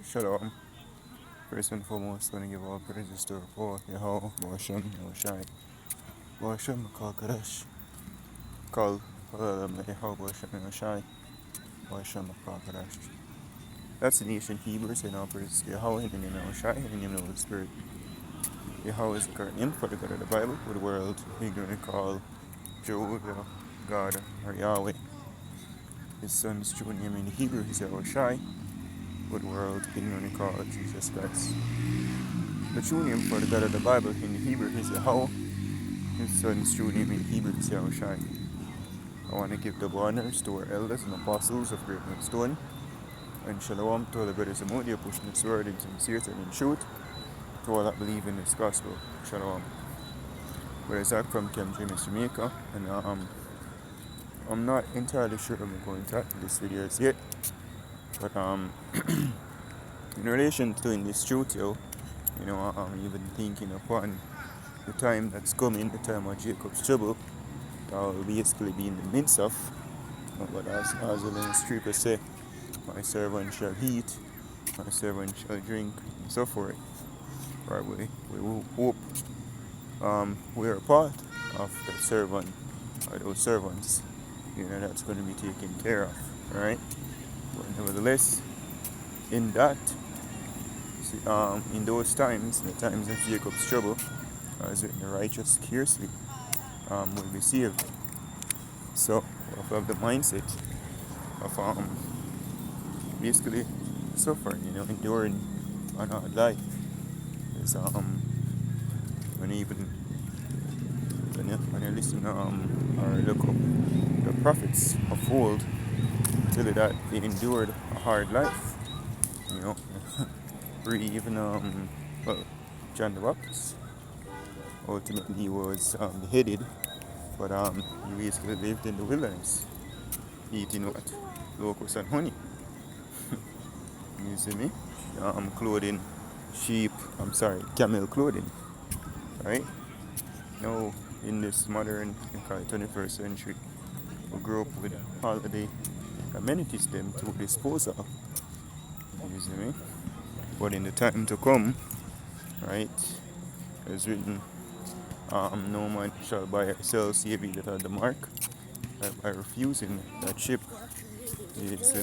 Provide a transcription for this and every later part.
Shalom. First and foremost, I want to give all praises to our Yahweh, Bosham, Yoshai, Bosham, Makakadash, Kal, Yahweh, Bosham, Yoshai, Bosham, Makakadash. That's the nation Hebrew, saying all praises to Yahweh, in the name of Yoshai, in the name of the Holy Spirit. Yahweh is the current name for the God of the Bible, with the world ignorantly call Jehovah, God, or Yahweh. His son's true name in the Hebrew is Yahushai, with the world ignorantly called Jesus Christ. The true name for the God of the Bible in the Hebrew is Yahweh. His son's true name in Hebrew is Yahushai. I want to give double honors to our elders and apostles of Great Stone, and shalom to all the brothers and Modia pushing this word in sincerity and in truth, to all that believe in this gospel. Shalom. We're Zach from Camp James, Jamaica, and I'm not entirely sure I'm going to tackle this video as yet, but in relation to in this truth, I'm even thinking upon the time that's coming, the time of Jacob's trouble, that will basically be in the midst of. But as the scripture say, my servant shall eat, my servant shall drink, and so forth. Right? We hope we are part of the servant or those servants, that's going to be taken care of. Right? But nevertheless, in that, in those times, the times of Jacob's trouble, as written, the righteous scarcely will be saved. So we have the mindset of basically suffering, enduring an hard life. Is when you listen or look up the prophets of old, tell you that they endured a hard life. Even John the Baptist ultimately was beheaded, but he basically lived in the wilderness, eating what? Locusts and honey. You see me? Clothing camel clothing, right? Now, in this modern 21st century, we grew up with all of the amenities them to dispose of. You see me? But in the time to come, right, as written, no man shall buy or sell save he that had the mark. By refusing that ship, you see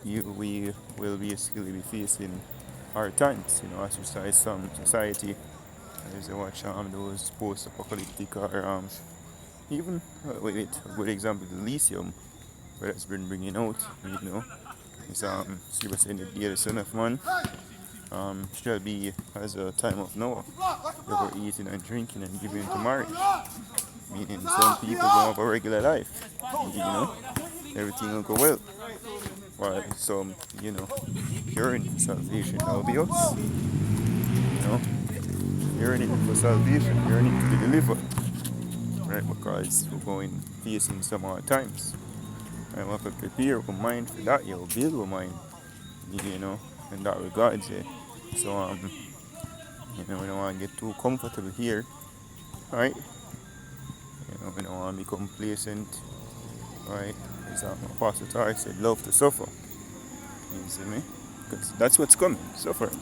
me? We will basically be facing hard times, ostracized some society. As I watch those post-apocalyptic or even a good example, the lithium, where it's been bringing out, it's scripture saying that the Son of Man shall be as a time of Noah, they were eating and drinking and giving into marriage, meaning some people gonna have a regular life, everything will go well, while some, yearning for salvation, that'll be us, yearning for salvation, yearning to be delivered, right? Because we're going facing some hard times. I want to prepare our mind for that, build our mind, in that regards, yeah. So, we don't want to get too comfortable here, right? We don't want to be complacent, right? As Apostle Tar said, love to suffer. You see me? Because that's what's coming, suffering.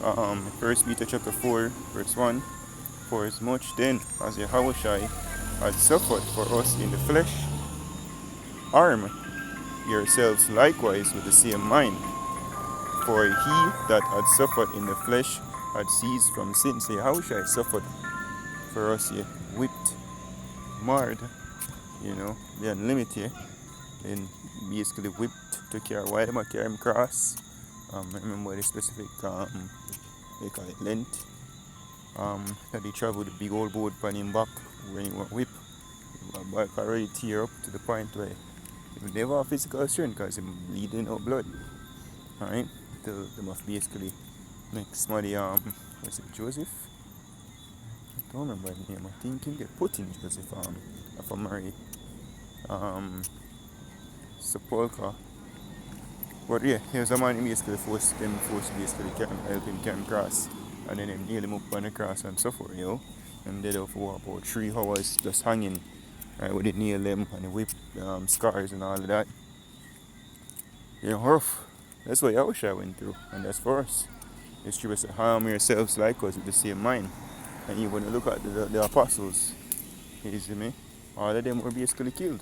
1 Peter chapter 4, verse 1. For as much then as Yahushua had suffered for us in the flesh, arm yourselves likewise with the same mind. For he that had suffered in the flesh had ceased from sin. So Yahushua suffered for us, whipped, marred, the unlimited, and basically whipped to carry why them carry him cross. I remember the specific they call it length. That he traveled a big old boat on him back when he went whip. My bike already tear up to the point where he never have physical strength because he's bleeding out blood. Alright? Till them have basically make somebody was it Joseph? I don't remember the name. I think he get put in Joseph for Mary Sepulchre. But yeah, he was a man who basically forced to basically help him carry cross, and then nail him up on the cross and so forth, and they there for about 3 hours just hanging, right, with the nail them and the whip scars and all of that. Rough. That's what Yahushua went through, and that's for us. It's true to harm yourselves likewise with the same mind. And you when you look at the apostles, you see me, all of them were basically killed.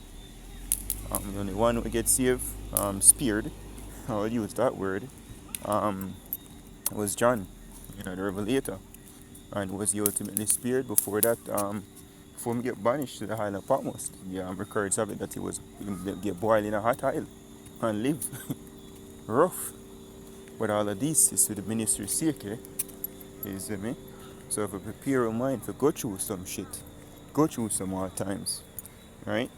The only one who gets saved, speared, I'll use that word, um, was John, the Revelator, and was he ultimately speared before that, before he get banished to the island of Patmos. The records of it that he was get boiled in a hot oil and live rough. But all of this is to the ministry's sake, you see me? So if we prepare our mind to go through some shit, go through some hard times, right?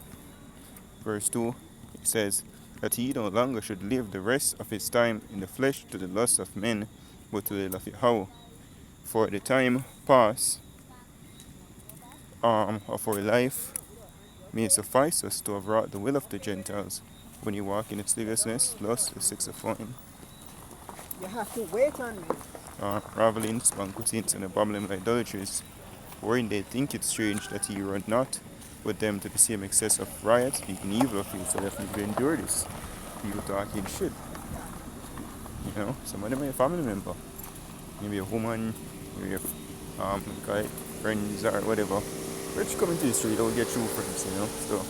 Verse 2, it says that he no longer should live the rest of his time in the flesh to the lust of men, but to the love of Yahweh. For the time past of our life may suffice us to have wrought the will of the Gentiles when you walk in its lasciviousness, lust, the sex of wine, You have to wait on me. ravelings, banquetings, and abominable idolatries, wherein they think it strange that ye run not with them to the same excess of riot, speaking evil of you, so that you can endure this. People talking shit. Some of them are a family member. Maybe a woman, maybe like friends or whatever. Rich coming to the street, don't get true friends, so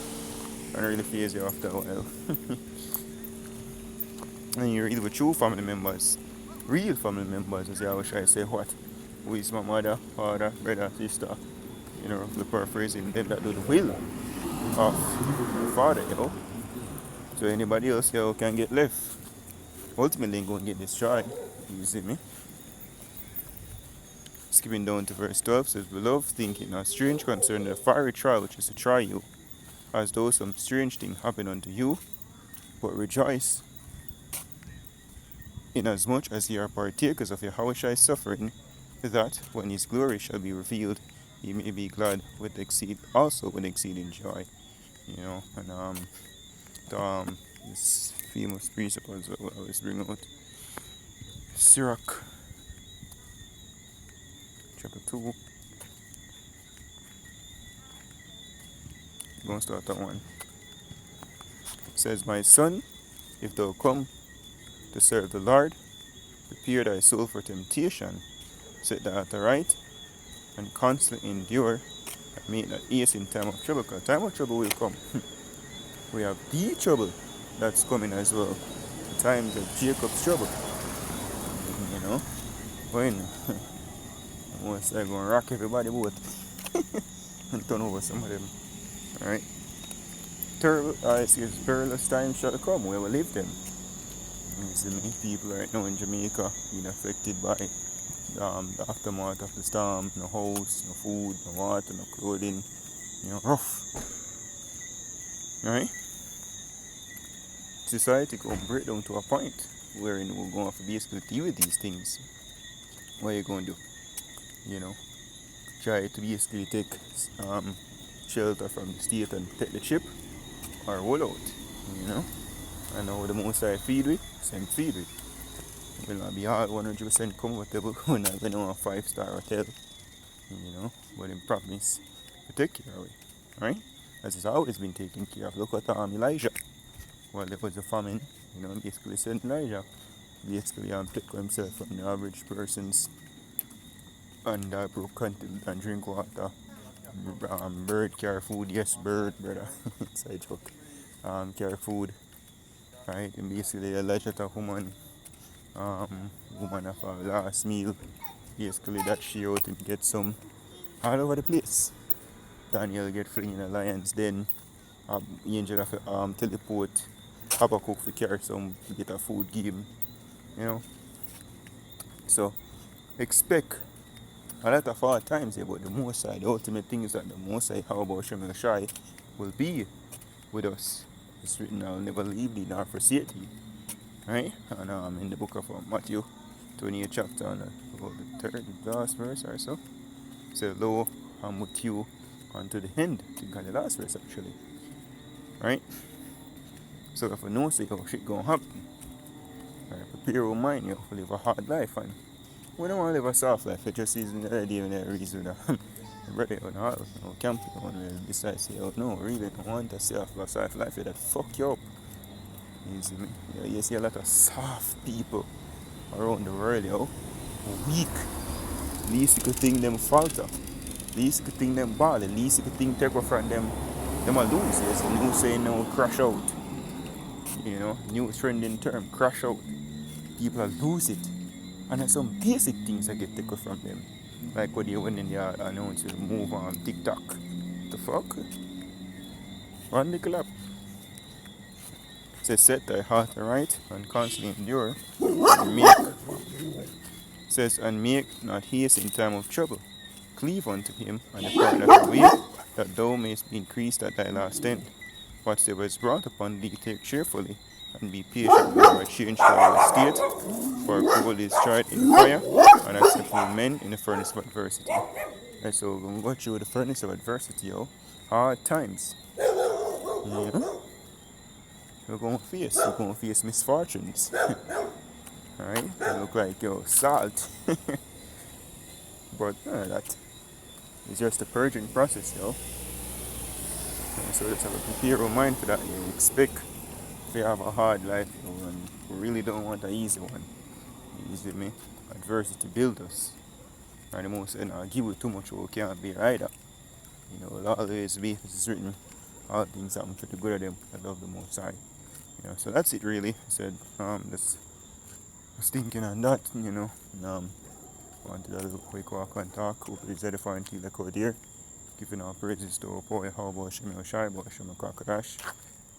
I don't really phase you after a while. And you're either with true family members, real family members, as I always try to say, what? Who is my mother, father, brother, sister, the paraphrasing, them that do the will of the father. So anybody else, can get left. Ultimately, going to get destroyed. You see me? Skipping down to verse 12 says, Beloved, thinking not strange concerning the fiery trial which is to try you, as though some strange thing happened unto you, but rejoice, inasmuch as ye are partakers of Yahweh's suffering, that when his glory shall be revealed, ye may be glad with exceeding joy. And this famous precepts that I always bring out. Sirach chapter 2. I'm going to start that one. It says, My son, if thou come to serve the Lord, prepare thy soul for temptation, set thy heart aright, and constantly endure, and make not haste in time of trouble, because time of trouble will come. We have the trouble that's coming as well. The times of Jacob's trouble. When once they're going to rock everybody boat and turn over some of them. Alright? Perilous times shall come where we live them. You see many people right now in Jamaica being affected by the aftermath of the storm. No house, no food, no water, no clothing. Rough. Right? Society will break down to a point wherein we're going to have to basically deal with these things. What are you going to do? Try to basically take shelter from the state and take the chip or roll out. I know the most I feed with, send feed with. It will not be all 100% comfortable. We're not going to a 5-star hotel. But in promise to take care of it. Right? As it's always been taken care of. Look at Elijah. While there was a famine, basically sent Elijah. Basically take himself from the average person's and broke content and drink water. Bird carry food, yes, bird, brother. Side joke. Carry food, right? And basically alleged that a woman of our last meal, basically that she out and get some all over the place. Daniel get fling in a lion's den. Angel of teleport. Habakkuk for carry some bit of food give him. So expect a lot of hard times here, but the Most High, the ultimate thing is that the Most High, how about Shem Shai, will be with us. It's written, I'll never leave thee nor forsake thee. Right? And in the book of Matthew 28 chapter, and about the third last verse or so, it says, Lo, I'm with you unto the end. I think the last verse actually. Right? So if we know say how shit gonna happen, right, prepare our mind, to live a hard life, and we don't want to live a soft life. It just isn't the idea and the reason that brother on all camping on where decide say, oh no, really don't want to soft life that fuck you up. You see me? You see a lot of soft people around the world, yo. Weak. Least you could think them falter. Least you could think them ball. Least you could think take off from them. Them a lose. Yes, the new saying now crash out. You know, new trending term, crash out. People are lose it. And there's some basic things I get taken from them. Like when they went in there announced to move on TikTok. The fuck? Run the clap. Says set thy heart right and constantly endure and make and make not haste in time of trouble. Cleave unto him and depart not away, that thou mayest be increased at thy last end. Whatsoever is brought upon thee, take cheerfully, and be patient nor change thy estate, for gold is tried in fire, and acceptable men in the furnace of adversity. And so we're going to go through the furnace of adversity, yo. Hard times. Yeah. We're going to face misfortunes. Alright? They look like, yo, salt. But that is just a purging process, yo. And so just have a prepare your mind for that. You expect if you have a hard life, you know, and you really don't want an easy one. You see me? Adversity builds us. And the most saying, give you too much or can't be either. You know, it'll always be, as it's written, all things happen for the good of them that love the most high. You know, so that's it really. I said, just was thinking on that, you know. Wanted a little quick walk and talk. Hope it's edifying to you like out there. Giving our praises to our boy, how about Shem Yoshai, about Shem Kakadash.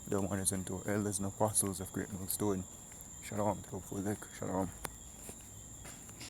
The one is unto elders and apostles of Great Millstone. Shalom, to the full Shalom.